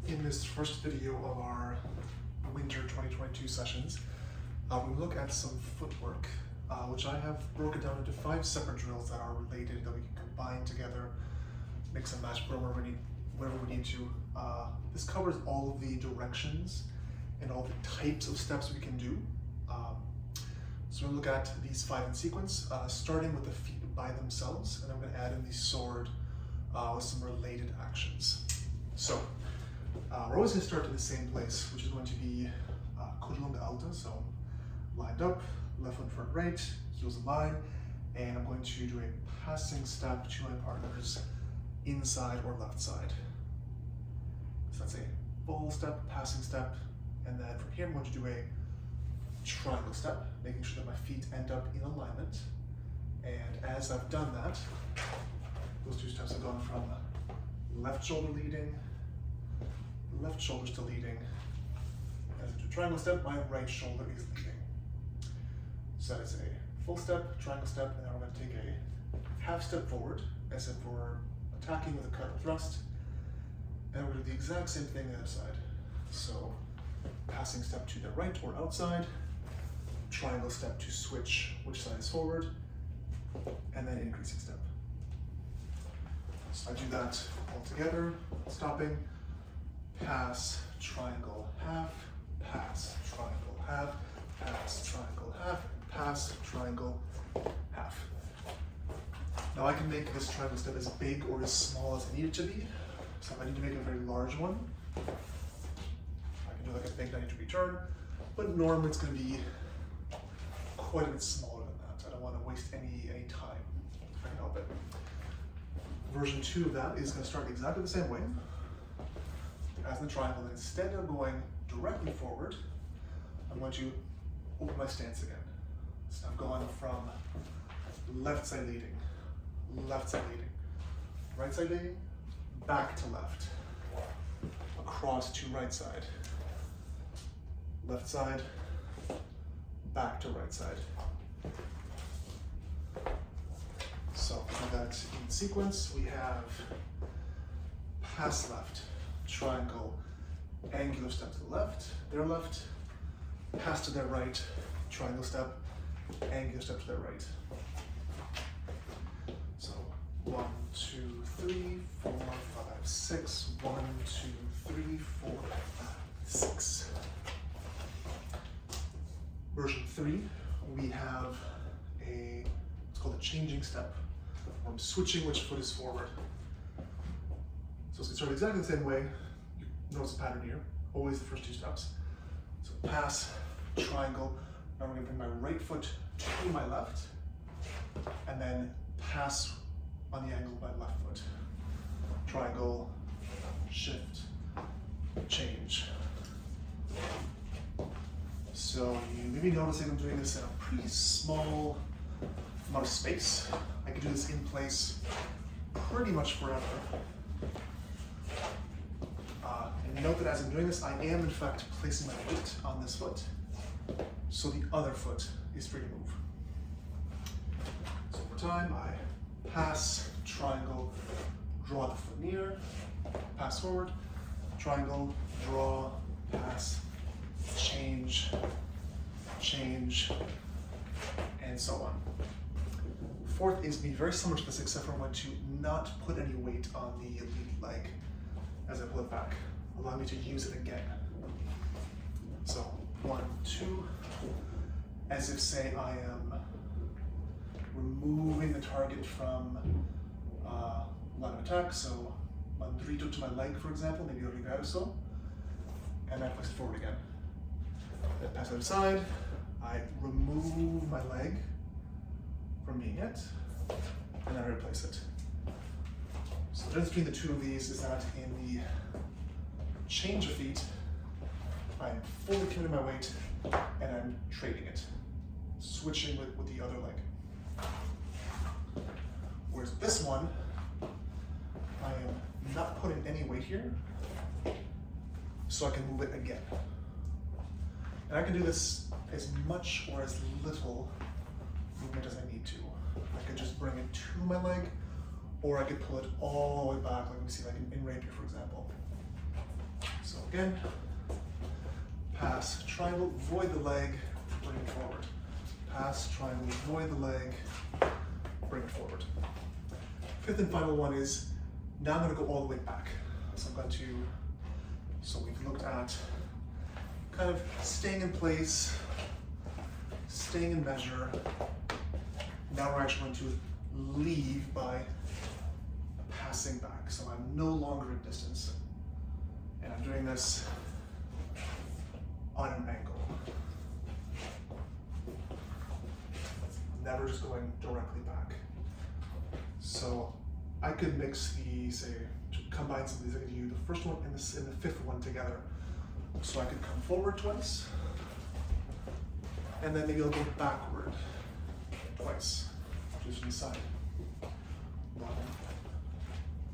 In this first video of our winter 2022 sessions, we look at some footwork, which I have broken down into 5 separate drills that are related, that we can combine together, mix and match wherever we need to. This covers all of the directions and all the types of steps we can do. So we'll look at these 5 in sequence, starting with the feet by themselves, and I'm going to add in the sword with some related actions. So we're always going to start in the same place, which is going to be kurlunga alta, so lined up, left foot front right, heels in line, and I'm going to do a passing step to my partners inside or left side. So that's a full step, passing step, and then from here I'm going to do a triangle step, making sure that my feet end up in alignment. And as I've done that, those 2 steps have gone from left shoulder leading, left shoulder still leading. As I do a triangle step, my right shoulder is leading. So that is a full step, triangle step, and then we're going to take a half step forward, as if we're attacking with a cut or thrust. And we're going to do the exact same thing on the other side. So passing step to the right or outside, triangle step to switch which side is forward, and then increasing step. So I do that all together, stopping, pass, triangle, half, pass, triangle, half, pass, triangle, half, pass, triangle, half. Now I can make this triangle step as big or as small as I need it to be. So if I need to make a very large one, I can do like a big 90-degree turn, but normally it's going to be quite a bit smaller than that. I don't want to waste any time if I can help it. Version 2 of that is going to start exactly the same way as the triangle, and instead of going directly forward, I'm going to open my stance again. So I'm going from left side leading, right side leading, back to left, across to right side, left side, back to right side. So we do that in sequence. We have pass left, triangle, angular step to the left, their left, pass to their right, triangle step, angular step to their right. So 1, 2, 3, 4, 5, 6, 1, 2, 3, 4, 5, 6. Version 3, we have it's called a changing step. I'm switching which foot is forward. So it's going to start exactly the same way. You notice the pattern here, always the first 2 steps. So pass, triangle, now I'm going to bring my right foot to my left, and then pass on the angle of my left foot. Triangle, shift, change. So you may be noticing I'm doing this in a pretty small amount of space. I can do this in place pretty much forever. And note that as I'm doing this, I am in fact placing my weight on this foot, so the other foot is free to move. So over time, I pass, triangle, draw the foot near, pass forward, triangle, draw, pass, change, and so on. 4th is be very similar to this, except for I'm going to not put any weight on the lead leg as I pull it back, allow me to use it again. So 1, 2, as if say I am removing the target from line of attack, so mandrito to my leg, for example, maybe a reverso, and I place it forward again. Then pass the other side, I remove my leg from being hit, and then I replace it. So the difference between the 2 of these is that in the change of feet, I am fully committing my weight, and I'm trading it, switching with the other leg. Whereas this one, I am not putting any weight here, so I can move it again. And I can do this as much or as little movement as I need to. I could just bring it to my leg, or I could pull it all the way back, like we see like in rapier, for example. So again, pass, triangle, void the leg, bring it forward. Pass, triangle, void the leg, bring it forward. Fifth and final one is, now I'm going to go all the way back. So I'm going to, so we've looked at kind of staying in place, staying in measure. Now we're actually going to leave by passing back. So I'm no longer at distance. And I'm doing this on an angle. Never just going directly back. So I could mix the, say, combine some of these. I could do the first one and the fifth one together. So I could come forward twice, and then maybe I'll go backward twice, just from the side. 1,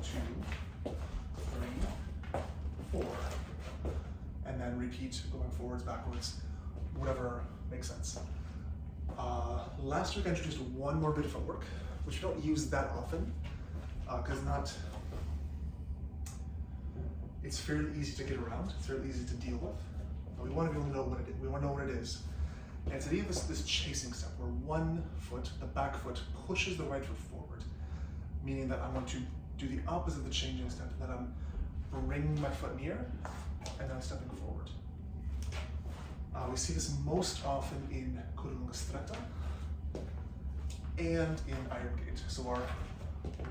2, 3, 4. And then repeat going forwards, backwards, whatever makes sense. Last week I introduced one more bit of footwork, which we don't use that often, because it's fairly easy to get around, it's fairly easy to deal with. But we want to be able to know what it is. We want to know what it is. And it's the idea of this chasing step, where one foot, the back foot, pushes the right foot forward, meaning that I want to do the opposite of the changing step, that I'm bringing my foot near, and then I'm stepping forward. We see this most often in curva stretta and in iron gate, so our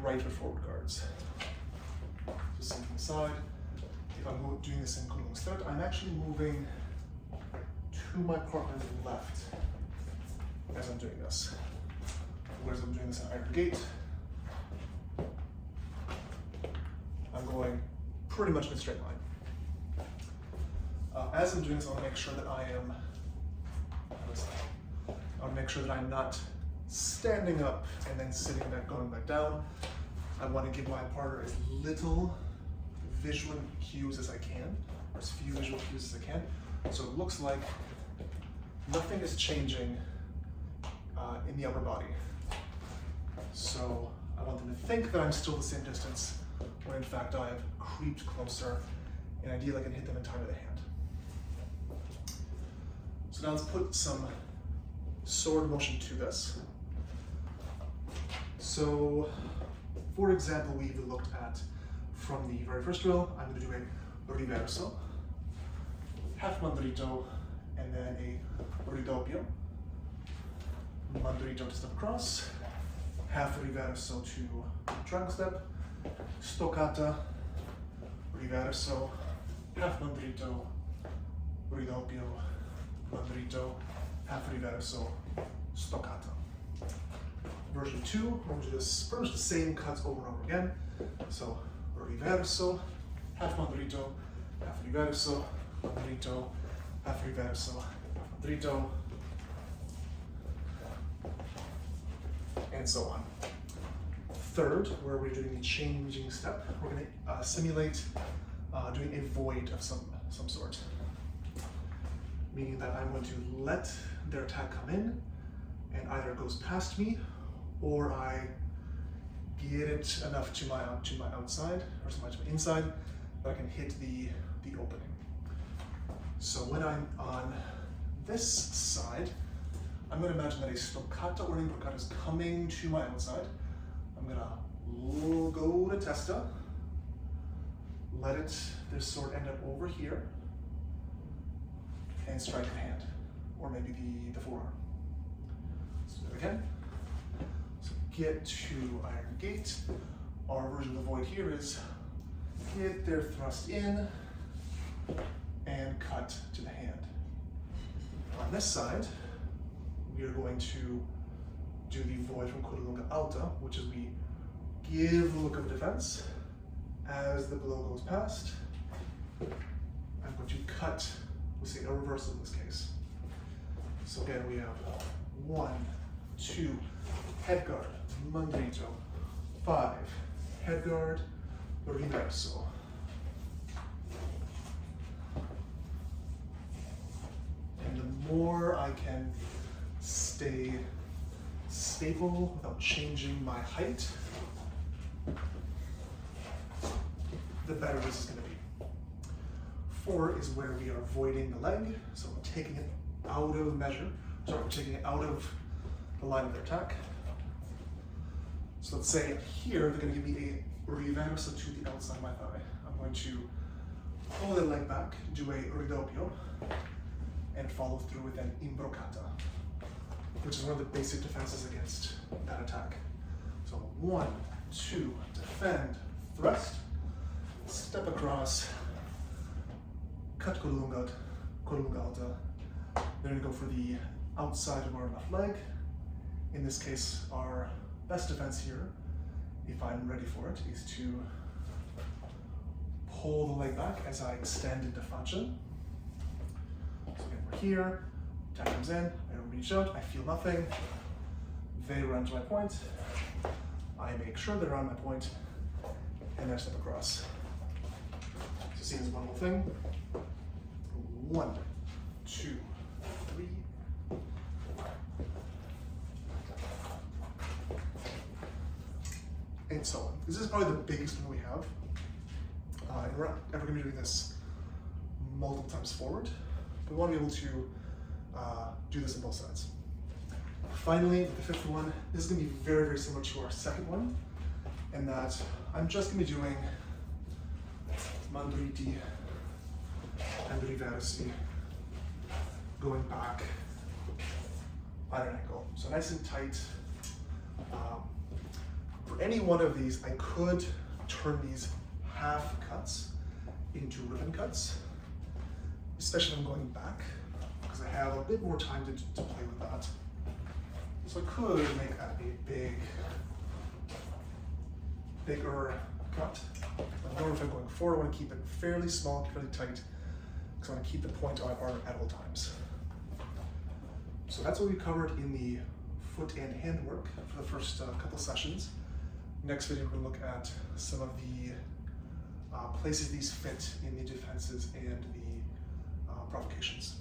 right foot forward guards. So same from the side. If I'm doing this in curva stretta, I'm actually moving to my partner's left as I'm doing this. Whereas I'm doing this in iron gate, I'm going pretty much in a straight line. As I'm doing this, I want to make sure that I want to make sure that I'm not standing up and then sitting back, going back down. I want to give my partner as little visual cues as I can, or as few visual cues as I can. So it looks like nothing is changing in the upper body. So I want them to think that I'm still the same distance, when in fact I have creeped closer, and ideally I can hit them in time with the hand. So now let's put some sword motion to this. So, for example, we've looked at, from the very first drill, I'm going to do a riverso, half mandrito, and then a ridoppio. Mandrito to step across, half riverso to triangle step, stoccata, riverso, half mandrito, ridoppio, mandrito, half riverso, stoccata. Version 2, we're going to do this pretty much the same cuts over and over again. So riverso, half mandrito, half riverso, mandrito, half riverso, half mandrito, and so on. Third, where we're doing the changing step, we're going to simulate doing a void of some sort. Meaning that I'm going to let their attack come in, and either it goes past me, or I get it enough to my outside, or to my inside, that I can hit the opening. So when I'm on this side, I'm going to imagine that a stoccata or an imbrocata is coming to my outside. I'm going to go to testa, let this sword end up over here, and strike the hand, or maybe the forearm. Let's do that again. So get to iron gate. Our version of the void here is get their thrust in and cut to the hand. On this side, we are going to do the void from coda lunga alta, which is we give a look of defense. As the blow goes past, I'm going to cut, we'll say a reversal in this case. So again, we have 1, 2, head guard, mandrito, 5, head guard, riverso. And the more I can stay stable without changing my height, the better this is going to be. 4 is where we are voiding the leg, so we're taking it out of measure. Sorry, we're taking it out of the line of their attack. So let's say here they're going to give me a riverso to the outside of my thigh. I'm going to pull the leg back, do a ridoppio, and follow through with an imbroccata, which is one of the basic defenses against that attack. So 1, 2, defend, thrust, step across, cut colunga alta. Then we go for the outside of our left leg. In this case, our best defense here, if I'm ready for it, is to pull the leg back as I extend into faccia. So again, we're here, attack comes in, I reach out, I feel nothing, they run to my point, I make sure they're on my point, and then step across. So see this one whole thing. 1, 2, 3. And so on. This is probably the biggest one we have. And we're not ever going to be doing this multiple times forward, but we want to be able to do this on both sides. Finally, with the 5th one, this is going to be very, very similar to our 2nd one, in that I'm just going to be doing mandriti and riversi, going back at an angle. So nice and tight. For any one of these, I could turn these half cuts into ribbon cuts, especially if I'm going back, because I have a bit more time to play with that. So I could make that a bigger cut. However, if I'm going forward, I want to keep it fairly small, fairly tight, because I want to keep the point on my arm at all times. So that's what we covered in the foot and hand work for the first couple sessions. Next video, we're going to look at some of the places these fit in the defenses and the provocations.